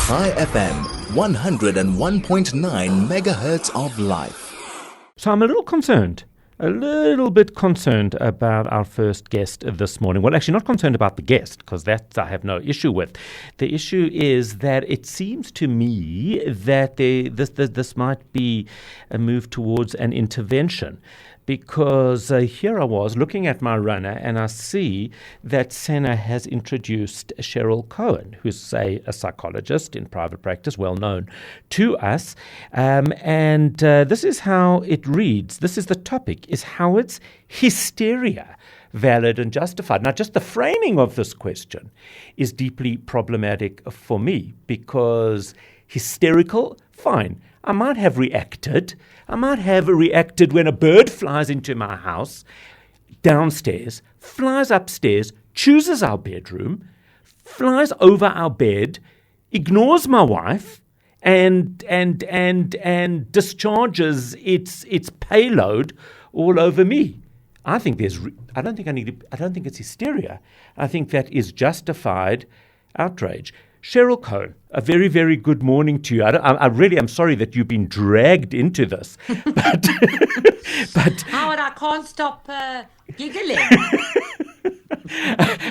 Chai FM, 101.9 megahertz of life. So I'm a little bit concerned about our first guest this morning. Well, actually not concerned about the guest, because that I have no issue with. The issue is that it seems to me that this might be a move towards an intervention. Because here I was looking at my runner and I see that Senna has introduced Sheryl Cohen, who's a psychologist in private practice, well known to us. And this is how it reads. This is the topic, is how it's hysteria valid and justified. Now, just the framing of this question is deeply problematic for me because hysterical, fine. I might have reacted when a bird flies into my house, downstairs, flies upstairs, chooses our bedroom, flies over our bed, ignores my wife, and discharges its payload all over me. I don't think it's hysteria. I think that is justified outrage. Sheryl Cohen, a very, very good morning to you. I really am sorry that you've been dragged into this. But Howard, I can't stop giggling.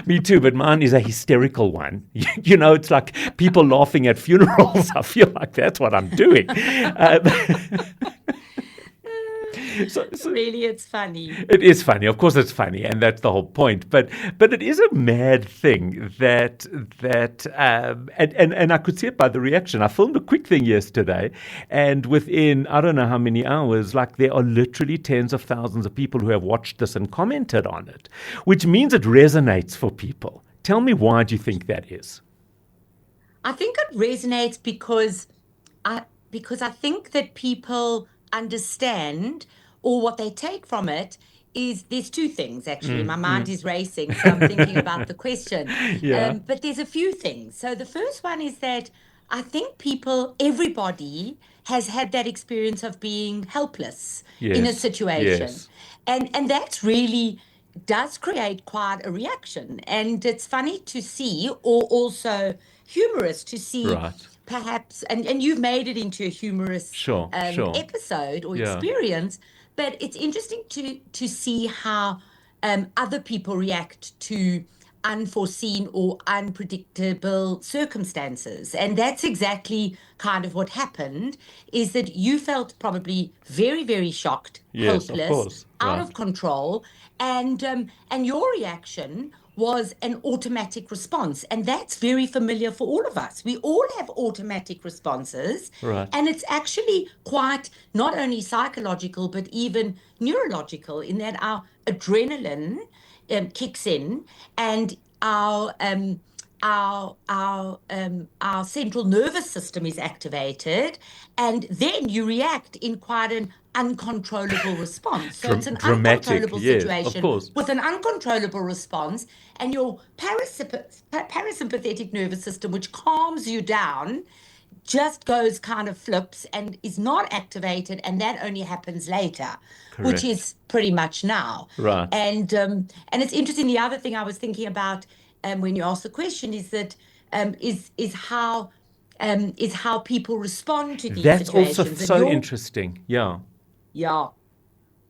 Me too, but mine is a hysterical one. It's like people laughing at funerals. I feel like that's what I'm doing. Really, it's funny. It is funny. Of course it's funny, and that's the whole point. But it is a mad thing that I could see it by the reaction. I filmed a quick thing yesterday, and within, I don't know how many hours, there are literally tens of thousands of people who have watched this and commented on it, which means it resonates for people. Tell me, why do you think that is? I think it resonates because I think that people understand, or what they take from it is, there's two things actually. My mind is racing, so I'm thinking about the question. Yeah. But there's a few things. So the first one is that I think everybody has had that experience of being helpless in a situation. Yes. And that's really does create quite a reaction. And it's funny to see, or also humorous to see, Right. perhaps, and you've made it into a humorous Sure. episode or experience, but it's interesting to see how other people react to unforeseen or unpredictable circumstances. And that's exactly kind of what happened, is that you felt probably very, very shocked, Yes, of hopeless, course. out Right. of control, and your reaction was an automatic response. And that's very familiar for all of us. We all have automatic responses. Right. And it's actually quite not only psychological, but even neurological, in that our adrenaline kicks in, and our central nervous system is activated, and then you react in quite an uncontrollable response. So it's an Dramatic, uncontrollable yes, situation of course. with an uncontrollable response, and your parasympathetic nervous system, which calms you down, just goes kind of flips and is not activated, and that only happens later, which is pretty much now. Right. And it's interesting. The other thing I was thinking about when you asked the question is that is how people respond to these That's situations. also so interesting. Yeah.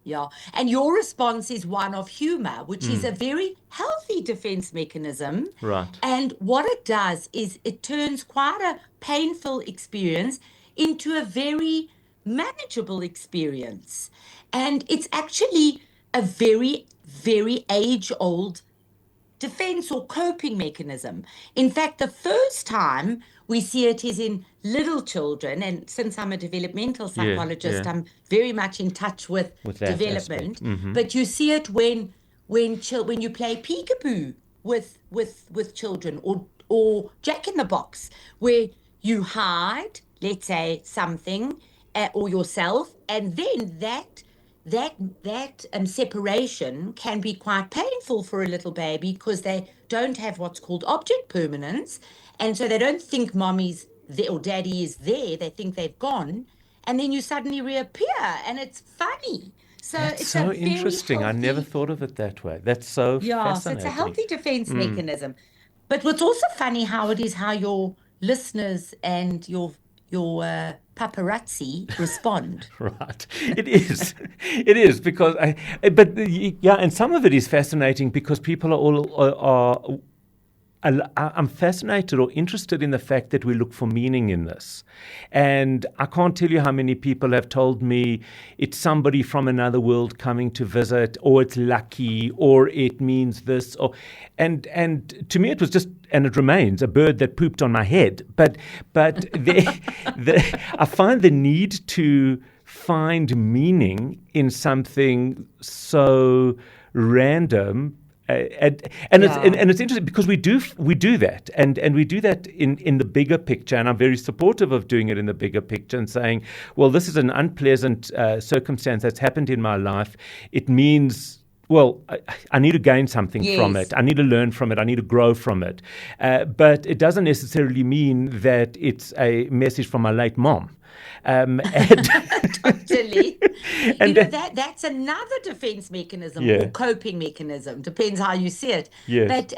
Yeah. And your response is one of humor, which is a very healthy defense mechanism. Right. And what it does is it turns quite a painful experience into a very manageable experience. And it's actually a very, very age-old defense or coping mechanism. In fact, the first time we see it is in little children, and since I'm a developmental psychologist, I'm very much in touch with development. But you see it when you play peekaboo with children, or Jack in the Box, where you hide, let's say, something or yourself, and then that separation can be quite painful for a little baby, because they don't have what's called object permanence, and so they don't think mommy's there or daddy is there. They think they've gone, and then you suddenly reappear, and it's funny. So That's it's so a very interesting. I healthy- never thought of it that way. That's so Yeah, so fascinating. it's a healthy defense mechanism. But what's also funny, Howard, is how your listeners and your paparazzi respond. Right. It is. It is because yeah, and some of it is fascinating because people I'm fascinated or interested in the fact that we look for meaning in this. And I can't tell you how many people have told me it's somebody from another world coming to visit, or it's lucky, or it means this, and to me it was just, and it remains, a bird that pooped on my head. But I find the need to find meaning in something so random. It's interesting because we do that, and we do that in the bigger picture, and I'm very supportive of doing it in the bigger picture and saying, well, this is an unpleasant circumstance that's happened in my life. It means, well, I need to gain something from it. I need to learn from it. I need to grow from it. But it doesn't necessarily mean that it's a message from my late mom. Totally. And that's another defense mechanism or coping mechanism, depends how you see it. Yes. But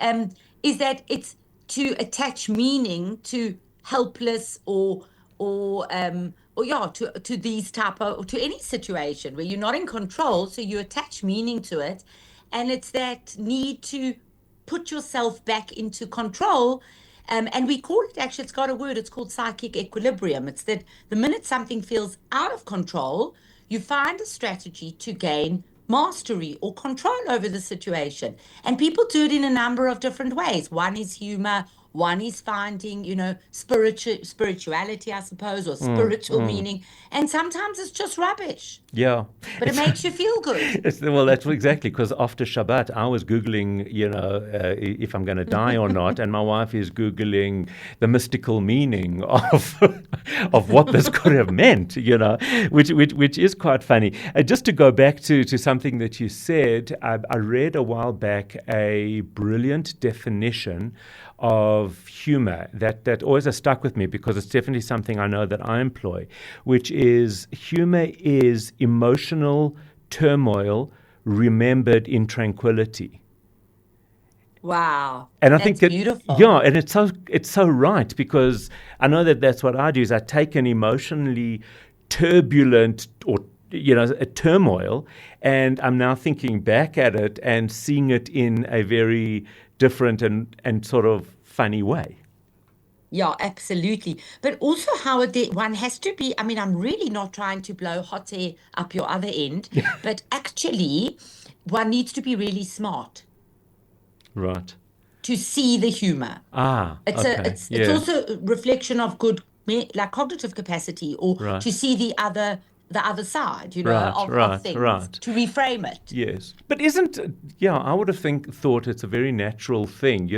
is that it's to attach meaning to helpless or to these type of, to any situation where you're not in control, so you attach meaning to it, and it's that need to put yourself back into control. And we call it, actually, it's got a word, it's called psychic equilibrium. It's that the minute something feels out of control, you find a strategy to gain mastery or control over the situation. And people do it in a number of different ways. One is humor, one is finding, spirituality, I suppose, or spiritual meaning. And sometimes it's just rubbish. Yeah. But it makes you feel good. Well, that's exactly, because after Shabbat, I was Googling, if I'm going to die or not, and my wife is Googling the mystical meaning of what this could have meant, which is quite funny. Just to go back to something that you said, I read a while back a brilliant definition of humor that always has stuck with me, because it's definitely something I know that I employ, which is humor is emotional turmoil remembered in tranquility. Wow. And I that's think that, beautiful. yeah, and it's so right, because I know that's what I do, is I take an emotionally turbulent or a turmoil, and I'm now thinking back at it and seeing it in a very different and sort of funny way. Yeah, absolutely. But also how one has to be, I mean, I'm really not trying to blow hot air up your other end, but actually one needs to be really smart. Right. To see the humor. It's also a reflection of good, like cognitive capacity, or to see the other side, of things, to reframe it. Yes. But I would have thought it's a very natural thing.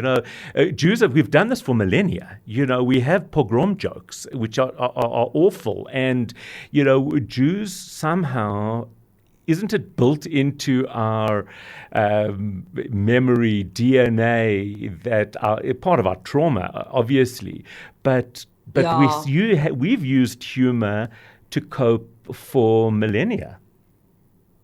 Jews, we've done this for millennia. We have pogrom jokes, which are awful. And, Jews somehow, isn't it built into our memory, DNA, that are part of our trauma, obviously. But we've used humor to cope for millennia.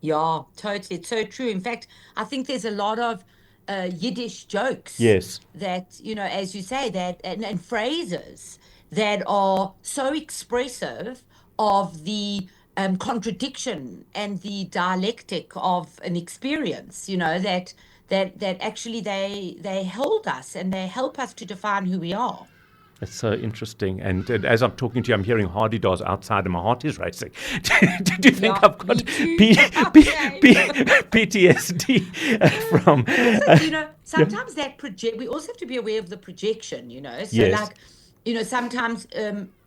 Yeah, totally. It's so true. In fact, I think there's a lot of Yiddish jokes. Yes. That, as you say, that and phrases that are so expressive of the contradiction and the dialectic of an experience, that actually they hold us and they help us to define who we are. It's so interesting. And as I'm talking to you, I'm hearing Hardy Dolls outside and my heart is racing. Do you think I've got PTSD from... sometimes that we also have to be aware of the projection, So yes. Sometimes,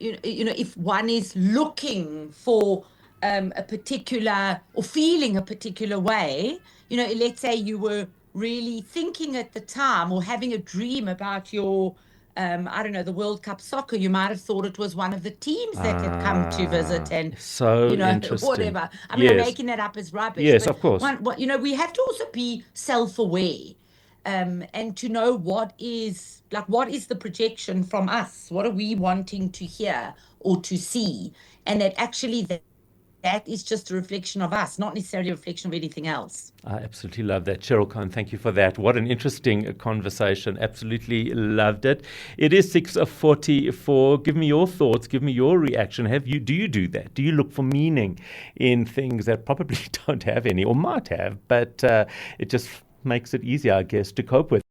if one is looking for a particular or feeling a particular way, let's say you were really thinking at the time or having a dream about your... I don't know, the World Cup soccer, you might have thought it was one of the teams that had come to visit, and so interesting. Whatever. I mean, I'm making that up as rubbish. Yes, of course. We have to also be self-aware, and to know what is the projection from us? What are we wanting to hear or to see? And that actually that is just a reflection of us, not necessarily a reflection of anything else. I absolutely love that. Sheryl Cohen, thank you for that. What an interesting conversation. Absolutely loved it. It is 6:44. Give me your thoughts. Give me your reaction. Do you do that? Do you look for meaning in things that probably don't have any or might have, but it just makes it easier, I guess, to cope with?